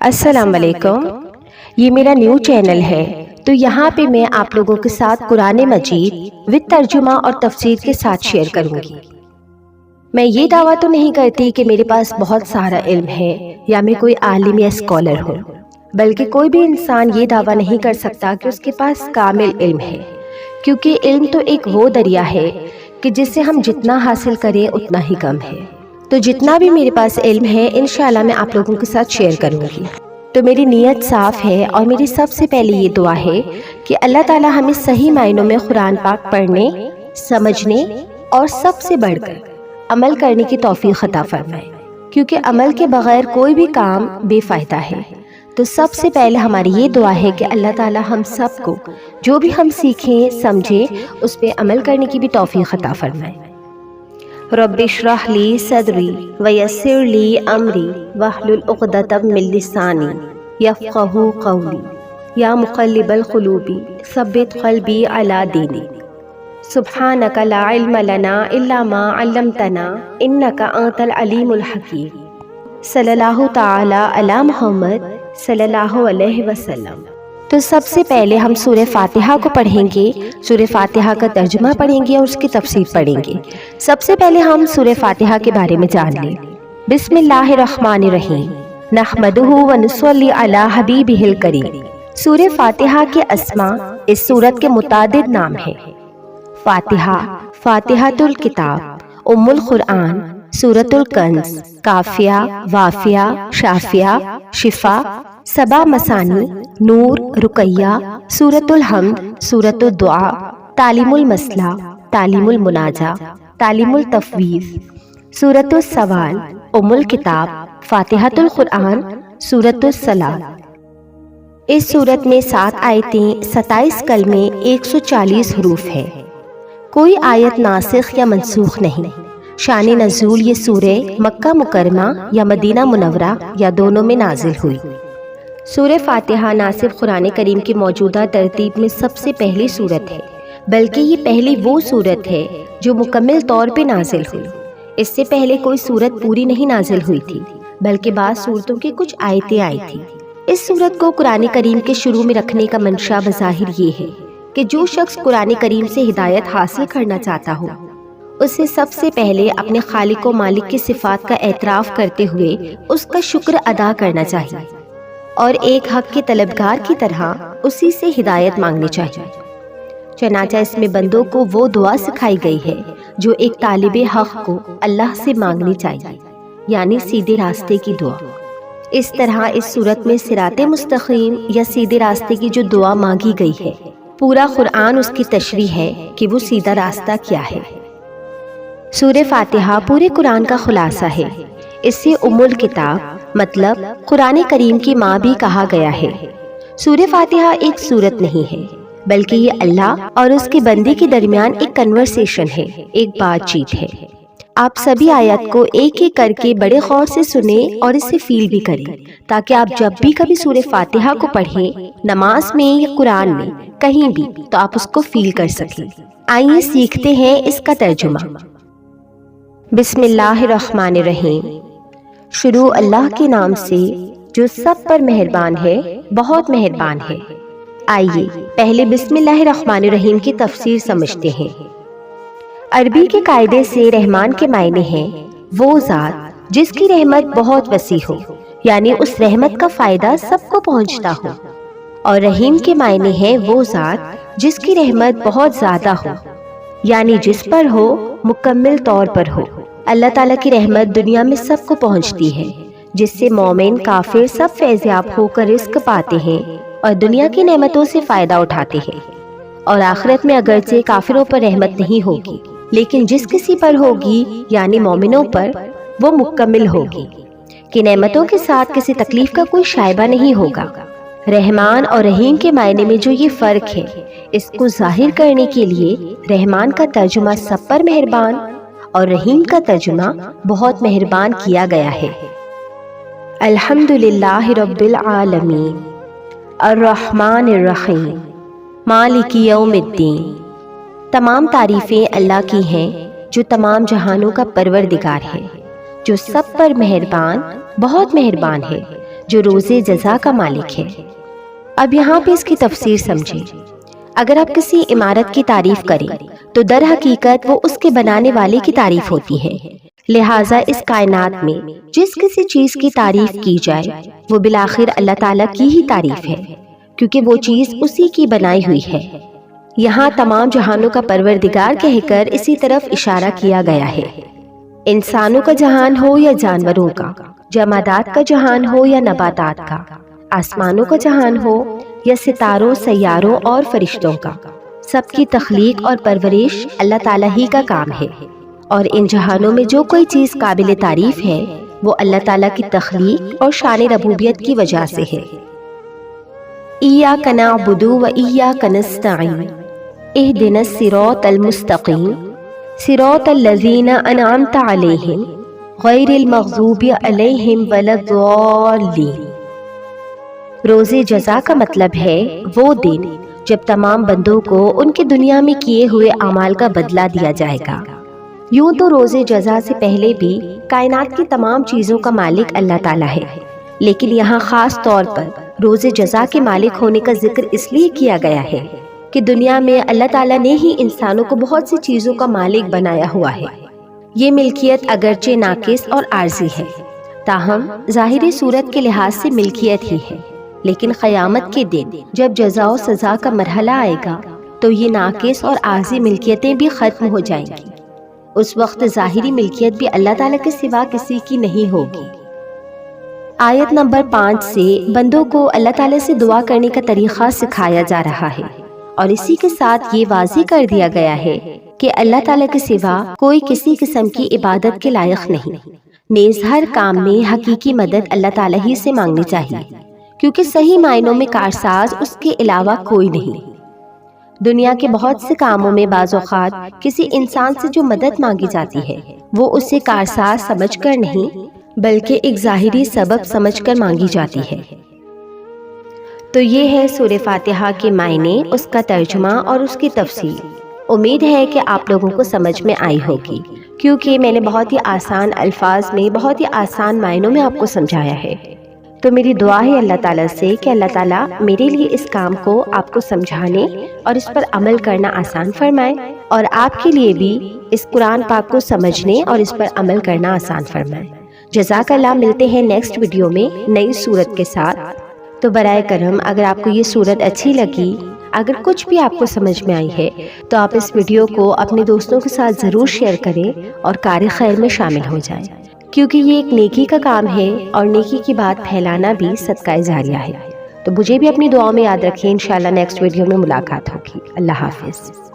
السلام علیکم، یہ میرا نیو چینل ہے تو یہاں پہ میں آپ لوگوں کے ساتھ قرآن مجید وتھ ترجمہ اور تفسیر کے ساتھ شیئر کروں گی۔ میں یہ دعویٰ تو نہیں کرتی کہ میرے پاس بہت سارا علم ہے یا میں کوئی عالم یا اسکالر ہوں، بلکہ کوئی بھی انسان یہ دعویٰ نہیں کر سکتا کہ اس کے پاس کامل علم ہے، کیونکہ علم تو ایک وہ دریا ہے کہ جس سے ہم جتنا حاصل کریں اتنا ہی کم ہے۔ تو جتنا بھی میرے پاس علم ہے انشاءاللہ میں آپ لوگوں کے ساتھ شیئر کروں گی۔ تو میری نیت صاف ہے اور میری سب سے پہلے یہ دعا ہے کہ اللہ تعالی ہمیں صحیح معنوں میں قرآن پاک پڑھنے، سمجھنے اور سب سے بڑھ کر عمل کرنے کی توفیق عطا فرمائے، کیونکہ عمل کے بغیر کوئی بھی کام بے فائدہ ہے۔ تو سب سے پہلے ہماری یہ دعا ہے کہ اللہ تعالی ہم سب کو جو بھی ہم سیکھیں سمجھیں اس پہ عمل کرنے کی بھی توفیق عطا فرمائے۔ رب اشرح لی صدری ویسر لی امری واحلل عقدۃ من لسانی یفقہوا قولی یا مقلب القلوب ثبت قلبی علی دینک۔ سبحانک لا علم لنا الا ما علمتنا انک انت العلیم الحکیم۔ صلی اللہ تعالی علی محمد صلی اللہ علیہ وسلم۔ تو سب سے پہلے ہم سورہ فاتحہ کو پڑھیں گے، سورہ فاتحہ کا ترجمہ پڑھیں گے اور اس کی تفسیر پڑھیں گے۔ سب سے پہلے ہم سورہ فاتحہ کے بارے میں جان لیں۔ بسم اللہ الرحمن الرحیم، نحمدہ ونصلی علی حبیبہ الکریم۔ سورہ فاتحہ کے اسماء اس سورت کے متعدد نام ہیں۔ فاتحہ، فاتحۃ الکتاب، ام القرآن، سورۃ الکنز، کافیہ، وافیہ، شافیہ، شفا، سبا مثانی، نور، رقیہ، سورۃ الحمد، سورۃ الدعاء، تعلیم المسئلہ، تعلیم المناجہ، تعلیم التفویض، سورۃ السوال، ام الکتاب، فاتحۃ القرآن، سورۃ الصلاۃ۔ اس سورت میں 7 آیتیں، 27 کلمے، 140 حروف ہیں۔ کوئی آیت ناسخ یا منسوخ نہیں۔ شان نزول یہ سورہ مکہ مکرمہ یا مدینہ منورہ یا دونوں میں نازل ہوئی۔ سورہ فاتحہ نہ صرف قرآن کریم کی موجودہ ترتیب میں سب سے پہلی سورت ہے، بلکہ یہ پہلی وہ سورت ہے جو مکمل طور پہ نازل ہوئی۔ اس سے پہلے کوئی سورت پوری نہیں نازل ہوئی تھی، بلکہ بعض سورتوں کی کچھ آیتیں آئی تھی۔ اس سورت کو قرآن کریم کے شروع میں رکھنے کا منشا بظاہر یہ ہے کہ جو شخص قرآن کریم سے ہدایت حاصل کرنا چاہتا ہو اسے سب سے پہلے اپنے خالق و مالک کی صفات کا اعتراف کرتے ہوئے اس کا شکر ادا کرنا چاہیے اور ایک حق کے طلبگار کی طرح اسی سے ہدایت مانگنی چاہیے۔ چنانچہ اس میں بندوں کو وہ دعا سکھائی گئی ہے جو ایک طالب حق کو اللہ سے مانگنی چاہیے، یعنی سیدھے راستے کی دعا۔ اس طرح اس صورت میں صراط مستقیم یا سیدھے راستے کی جو دعا مانگی گئی ہے، پورا قرآن اس کی تشریح ہے کہ وہ سیدھا راستہ کیا ہے۔ سورہ فاتحہ پورے قرآن کا خلاصہ ہے۔ اسے ام الکتاب مطلب قرآن کریم کی ماں بھی کہا گیا ہے۔ سورہ فاتحہ ایک سورت نہیں ہے، بلکہ یہ اللہ اور اس کے بندے کے درمیان ایک کنورسیشن ہے، ایک بات چیت ہے۔ آپ سبھی آیت کو ایک ایک کر کے بڑے غور سے سنیں اور اسے فیل بھی کریں، تاکہ آپ جب بھی کبھی سورہ فاتحہ کو پڑھیں، نماز میں یا قرآن میں کہیں بھی، تو آپ اس کو فیل کر سکیں۔ آئیے سیکھتے ہیں اس کا ترجمہ۔ بسم اللہ الرحمن الرحیم۔ شروع اللہ کے نام سے جو سب پر مہربان ہے، بہت مہربان ہے۔ آئیے پہلے بسم اللہ الرحمن الرحیم کی تفسیر سمجھتے ہیں۔ عربی کے قاعدے سے رحمان کے معنی ہیں وہ ذات جس کی رحمت بہت وسیع ہو، یعنی اس رحمت کا فائدہ سب کو پہنچتا ہو، اور رحیم کے معنی ہیں وہ ذات جس کی رحمت بہت زیادہ ہو، یعنی جس پر ہو مکمل طور پر ہو۔ اللہ تعالیٰ کی رحمت دنیا میں سب کو پہنچتی ہے، جس سے مومن کافر سب فیضیاب ہو کر رزق پاتے ہیں اور دنیا کی نعمتوں سے فائدہ اٹھاتے ہیں۔ اور آخرت میں اگرچہ کافروں پر رحمت نہیں ہوگی، لیکن جس کسی پر ہوگی یعنی مومنوں پر وہ مکمل ہوگی کہ نعمتوں کے ساتھ کسی تکلیف کا کوئی شائبہ نہیں ہوگا۔ رحمان اور رحیم کے معنی میں جو یہ فرق ہے، اس کو ظاہر کرنے کے لیے رحمان کا ترجمہ سب پر مہربان اور رحیم کا ترجمہ بہت مہربان کیا گیا ہے۔ الحمدللہ رب العالمین، الرحمن الرحیم، مالک یوم الدین۔ تمام تعریفیں اللہ کی ہیں جو تمام جہانوں کا پروردگار ہے، جو سب پر مہربان، بہت مہربان ہے۔ جو روز جزا کا مالک ہے۔ اب یہاں پہ اس کی تفسیر سمجھیں۔ اگر آپ کسی عمارت کی تعریف کریں تو در حقیقت وہ اس کے بنانے والے کی تعریف ہوتی ہے، لہٰذا اس کائنات میں جس کسی چیز کی تعریف کی جائے وہ بالآخر اللہ تعالیٰ کی ہی تعریف ہے، کیونکہ وہ چیز اسی کی بنائی ہوئی ہے۔ یہاں تمام جہانوں کا پروردگار کہہ کر اسی طرف اشارہ کیا گیا ہے۔ انسانوں کا جہان ہو یا جانوروں کا، جمادات کا جہان ہو یا نباتات کا، آسمانوں کا جہان ہو یا ستاروں، سیاروں اور فرشتوں کا، سب کی تخلیق اور پرورش اللہ تعالیٰ ہی کا کام ہے، اور ان جہانوں میں جو کوئی چیز قابل تعریف ہے وہ اللہ تعالیٰ کی تخلیق اور شان ربوبیت کی وجہ سے ہے۔ ایاک نعبد و ایاک نستعین اہدنا الصراط المستقیم صراط الذین انعمت علیہم غیر المغضوب علیہم ولا الضالین۔ روز جزا کا مطلب ہے وہ دن جب تمام بندوں کو ان کے دنیا میں کیے ہوئے اعمال کا بدلہ دیا جائے گا۔ یوں تو روز جزا سے پہلے بھی کائنات کی تمام چیزوں کا مالک اللہ تعالیٰ ہے، لیکن یہاں خاص طور پر روز جزا کے مالک ہونے کا ذکر اس لیے کیا گیا ہے کہ دنیا میں اللہ تعالیٰ نے ہی انسانوں کو بہت سی چیزوں کا مالک بنایا ہوا ہے۔ یہ ملکیت اگرچہ ناقص اور عارضی ہے، تاہم ظاہری صورت کے لحاظ سے ملکیت ہی ہے، لیکن قیامت کے دن جب جزا و سزا کا مرحلہ آئے گا تو یہ ناقص اور عارضی ملکیتیں بھی ختم ہو جائیں گی۔ اس وقت ظاہری ملکیت بھی اللہ تعالیٰ کے سوا کسی کی نہیں ہوگی۔ آیت نمبر 5 سے بندوں کو اللہ تعالیٰ سے دعا کرنے کا طریقہ سکھایا جا رہا ہے، اور اسی کے ساتھ یہ واضح کر دیا گیا ہے کہ اللہ تعالیٰ کے سوا کوئی کسی قسم کی عبادت کے لائق نہیں، نیز ہر کام میں حقیقی مدد اللہ تعالیٰ ہی سے مانگنی چاہیے، کیونکہ صحیح معنوں میں کارساز اس کے علاوہ کوئی نہیں۔ دنیا کے بہت سے کاموں میں بعض اوقات کسی انسان سے جو مدد مانگی جاتی ہے وہ اسے کارساز سمجھ کر نہیں بلکہ ایک ظاہری سبب سمجھ کر مانگی جاتی ہے۔ تو یہ ہے سورہ فاتحہ کے معنی، اس کا ترجمہ اور اس کی تفصیل۔ امید ہے کہ آپ لوگوں کو سمجھ میں آئی ہوگی، کیونکہ میں نے بہت ہی آسان الفاظ میں بہت ہی آسان معنوں میں آپ کو سمجھایا ہے۔ تو میری دعا ہے اللہ تعالیٰ سے کہ اللہ تعالیٰ میرے لیے اس کام کو آپ کو سمجھانے اور اس پر عمل کرنا آسان فرمائے، اور آپ کے لیے بھی اس قرآن پاک کو سمجھنے اور اس پر عمل کرنا آسان فرمائے۔ جزاک اللہ۔ ملتے ہیں نیکسٹ ویڈیو میں نئی سورت کے ساتھ۔ تو برائے کرم اگر آپ کو یہ سورت اچھی لگی، اگر کچھ بھی آپ کو سمجھ میں آئی ہے تو آپ اس ویڈیو کو اپنے دوستوں کے ساتھ ضرور شیئر کریں اور کار خیر میں شامل ہو جائیں، کیونکہ یہ ایک نیکی کا کام ہے اور نیکی کی بات پھیلانا بھی صدقہ جاریہ ہے۔ تو مجھے بھی اپنی دعاؤں میں یاد رکھیں۔ انشاءاللہ نیکسٹ ویڈیو میں ملاقات ہوگی۔ اللہ حافظ۔